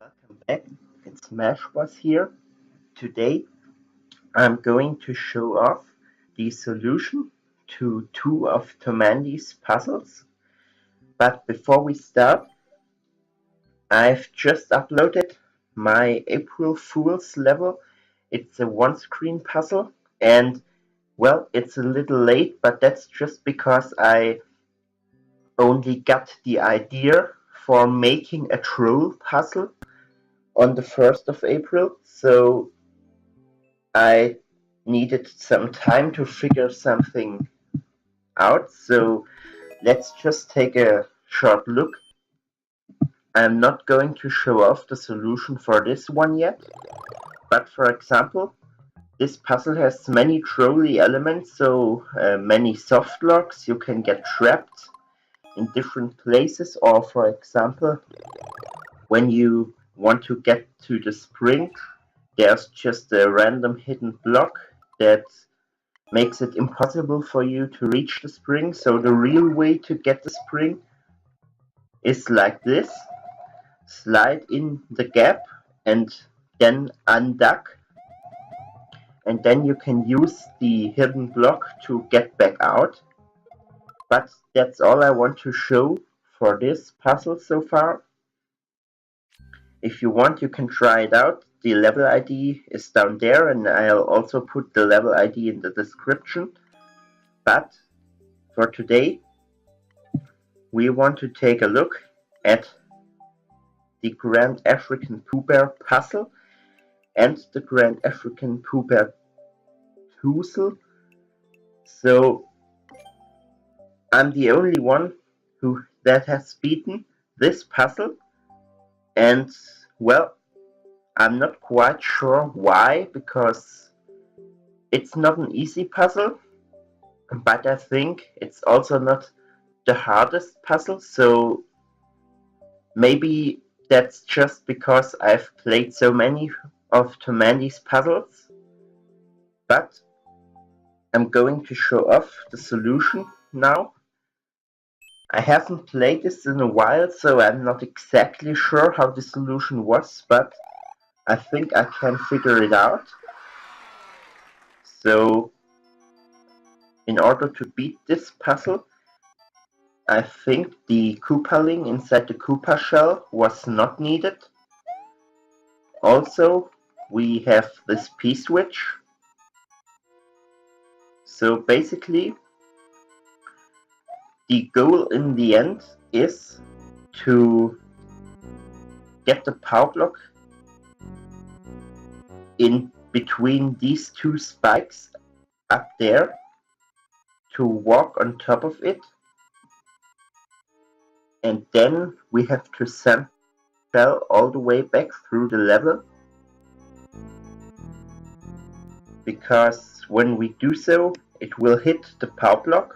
Welcome back, it's Smashboss here. Today I'm going to show off the solution to two of Thomandy's puzzles. But before we start, I've just uploaded my April Fool's level. It's a one-screen puzzle and well, it's a little late, but that's just because I only got the idea for making a troll puzzle on the 1st of April, so I needed some time to figure something out, so let's just take a short look. I'm not going to show off the solution for this one yet, but for example, this puzzle has many trolley elements, so many soft locks. You can get trapped in different places, or for example, when you want to get to the spring, there's just a random hidden block that makes it impossible for you to reach the spring. So the real way to get the spring is like this: slide in the gap and then unduck, and then you can use the hidden block to get back out. But that's all I want to show for this puzzle so far. If you want, you can try it out. The level ID is down there, and I'll also put the level ID in the description. But for today, we want to take a look at the Grand African POOBear puzzle and the Grand African POOBear Twozle. So I'm the only one that has beaten this puzzle, and well, I'm not quite sure why, because it's not an easy puzzle, but I think it's also not the hardest puzzle, so maybe that's just because I've played so many of Thomandy's puzzles. But I'm going to show off the solution now. I haven't played this in a while, so I'm not exactly sure how the solution was, but I think I can figure it out. So in order to beat this puzzle, I think the Koopaling inside the Koopa shell was not needed. Also, we have this P-switch. So basically, the goal in the end is to get the power block in between these two spikes up there, to walk on top of it, and then we have to send shell all the way back through the level, because when we do so, it will hit the power block.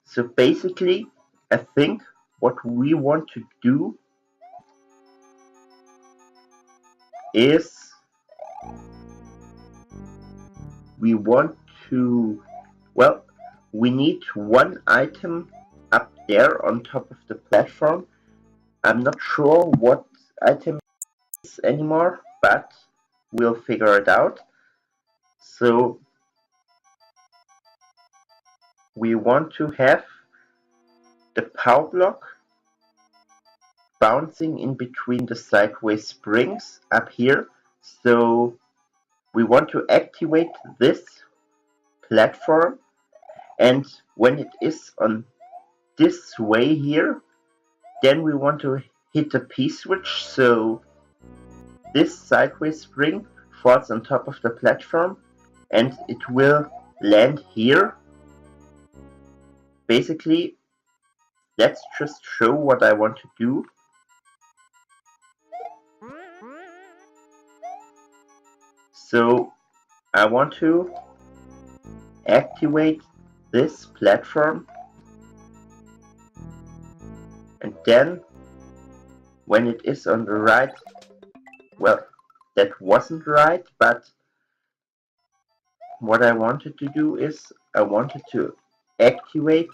So basically, I think what we want to do is we want to, well, we need one item up there on top of the platform. I'm not sure what item it is anymore, but we'll figure it out. So we want to have the power block bouncing in between the sideways springs up here. So we want to activate this platform, and when it is on this way here, then we want to hit the P-switch, so this sideways spring falls on top of the platform and it will land here. Basically, let's just show what I want to do. So I want to activate this platform, and then when it is on the right, well, that wasn't right, but what I wanted to do is I wanted to activate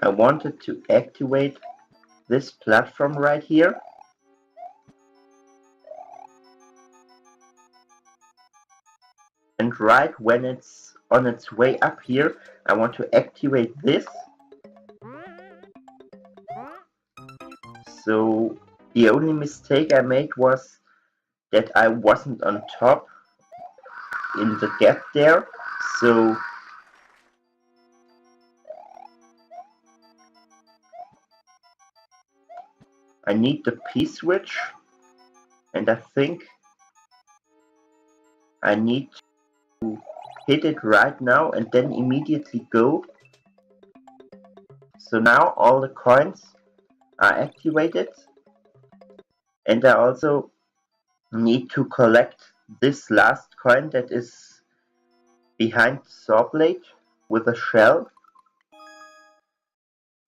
I wanted to activate this platform right here. And right when it's on its way up here, I want to activate this. So the only mistake I made was that I wasn't on top in the gap there. So I need the P-switch, and I think I need to hit it right now and then immediately go. So now all the coins are activated, and I also need to collect this last coin that is behind the saw blade with a shell.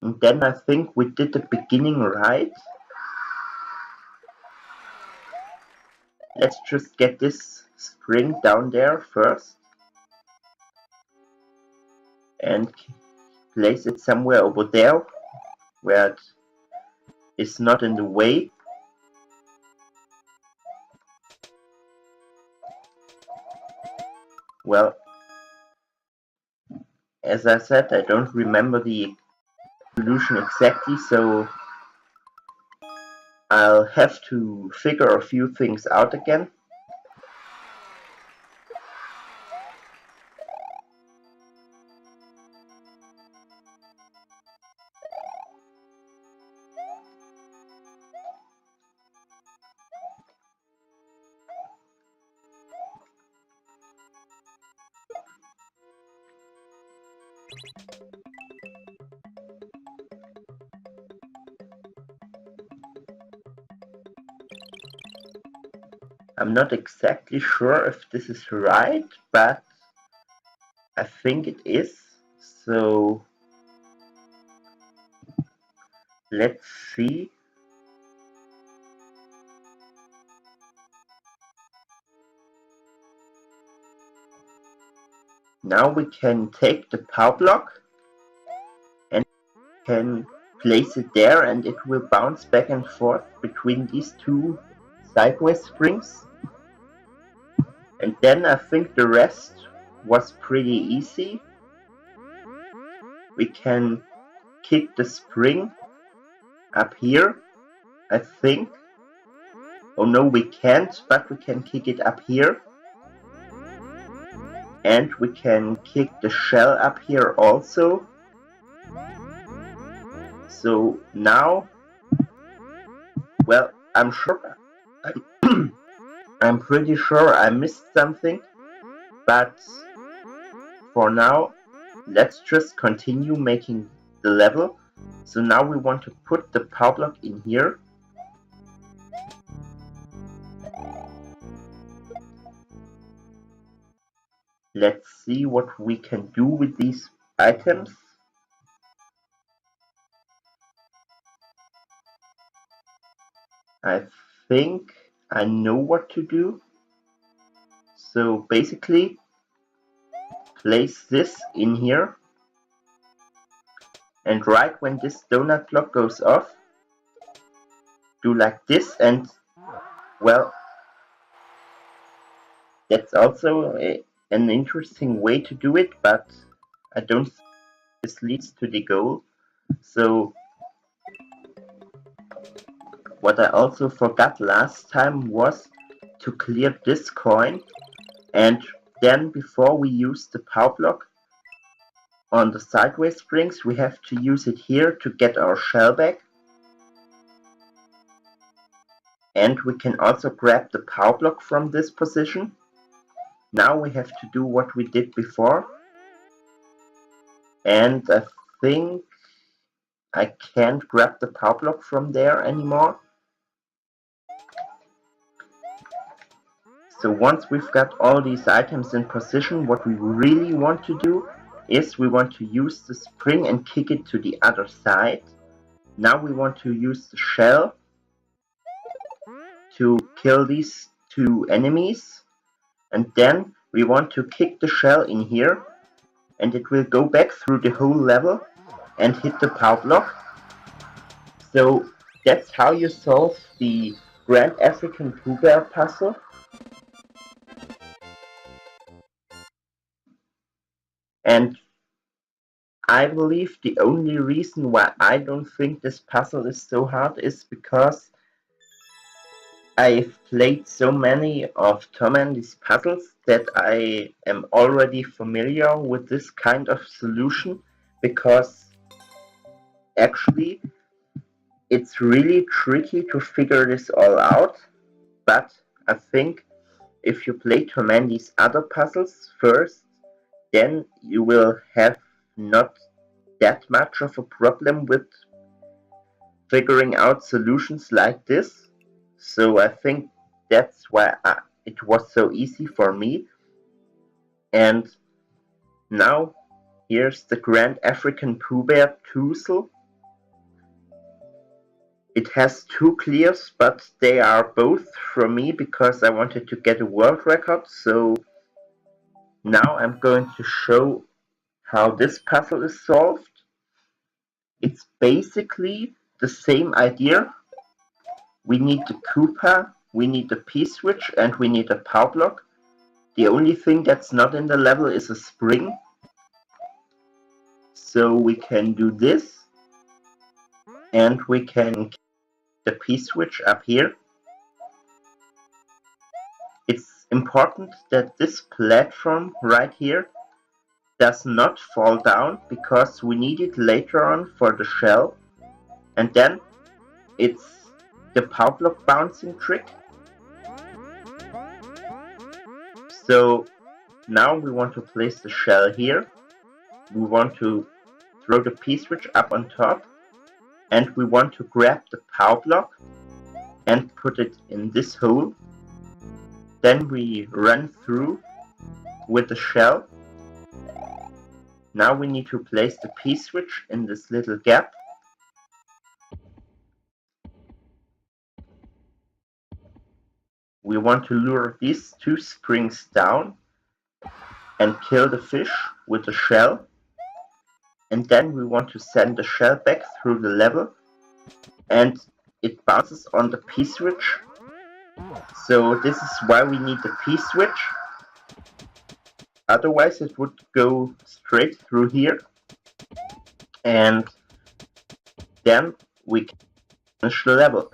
And then I think we did the beginning right. Let's just get this spring down there first and place it somewhere over there where it is not in the way. Well, as I said, I don't remember the solution exactly, so I'll have to figure a few things out again. I'm not exactly sure if this is right, but I think it is. So let's see. Now we can take the power block and can place it there, and it will bounce back and forth between these two sideways springs. And then I think the rest was pretty easy. We can kick the spring up here, I think. Oh no, we can't, but we can kick it up here. And we can kick the shell up here also. So now, well, I'm pretty sure I missed something, but for now, let's just continue making the level. So now we want to put the power block in here. Let's see what we can do with these items. I think I know what to do. So basically, place this in here. And right when this donut block goes off, do like this, and well, that's also an interesting way to do it, but I don't think this leads to the goal. So what I also forgot last time was to clear this coin, and then before we use the power block on the sideways springs, we have to use it here to get our shell back. And we can also grab the power block from this position. Now we have to do what we did before. And I think I can't grab the power block from there anymore. So once we've got all these items in position, what we really want to do is we want to use the spring and kick it to the other side. Now we want to use the shell to kill these two enemies. And then we want to kick the shell in here, and it will go back through the whole level. and hit the power block. So that's how you solve the Grand African POOBear puzzle. And I believe the only reason why I don't think this puzzle is so hard is because I've played so many of Thomandy's puzzles that I am already familiar with this kind of solution, because actually it's really tricky to figure this all out. But I think if you play Thomandy's other puzzles first, then you will have not that much of a problem with figuring out solutions like this. So I think that's why it was so easy for me. And now here's the Grand African POOBear Twozle. It has two clears, but they are both from me because I wanted to get a world record. So now I'm going to show how this puzzle is solved. It's basically the same idea. We need the Koopa, we need the P-switch, and we need a power block. The only thing that's not in the level is a spring. So we can do this, and we can keep the P-switch up here. It's important that this platform right here does not fall down, because we need it later on for the shell. And then it's the power block bouncing trick. So now we want to place the shell here. We want to throw the P-switch up on top, and we want to grab the power block and put it in this hole. Then we run through with the shell. Now we need to place the P-switch in this little gap. We want to lure these two springs down and kill the fish with the shell. And then we want to send the shell back through the level, and it bounces on the P-switch. So this is why we need the P-switch. Otherwise it would go straight through here, and then we can finish the level.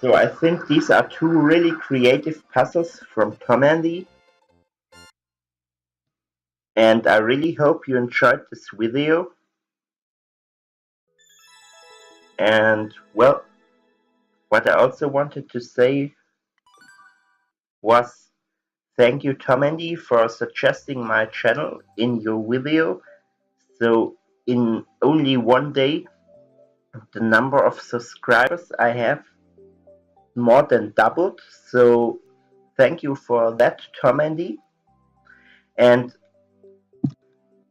So I think these are two really creative puzzles from Thomandy. And I really hope you enjoyed this video. And well, what I also wanted to say was thank you, Thomandy, for suggesting my channel in your video. So in only one day, the number of subscribers I have more than doubled. So thank you for that, Thomandy. And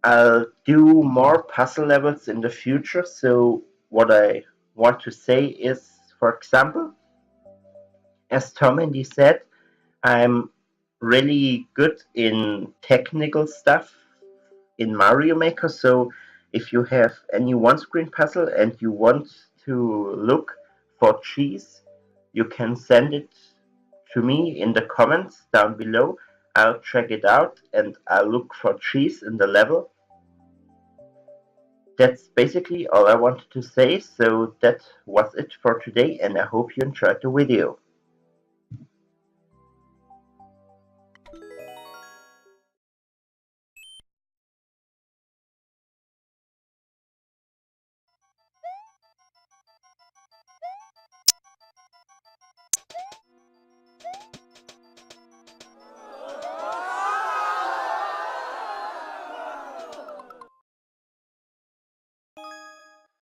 I'll do more puzzle levels in the future. So what I want to say is, for example, as Thomandy said, I'm really good in technical stuff in Mario Maker. So if you have any one-screen puzzle and you want to look for cheese, you can send it to me in the comments down below. I'll check it out and I'll look for cheese in the level. That's basically all I wanted to say, so that was it for today, and I hope you enjoyed the video.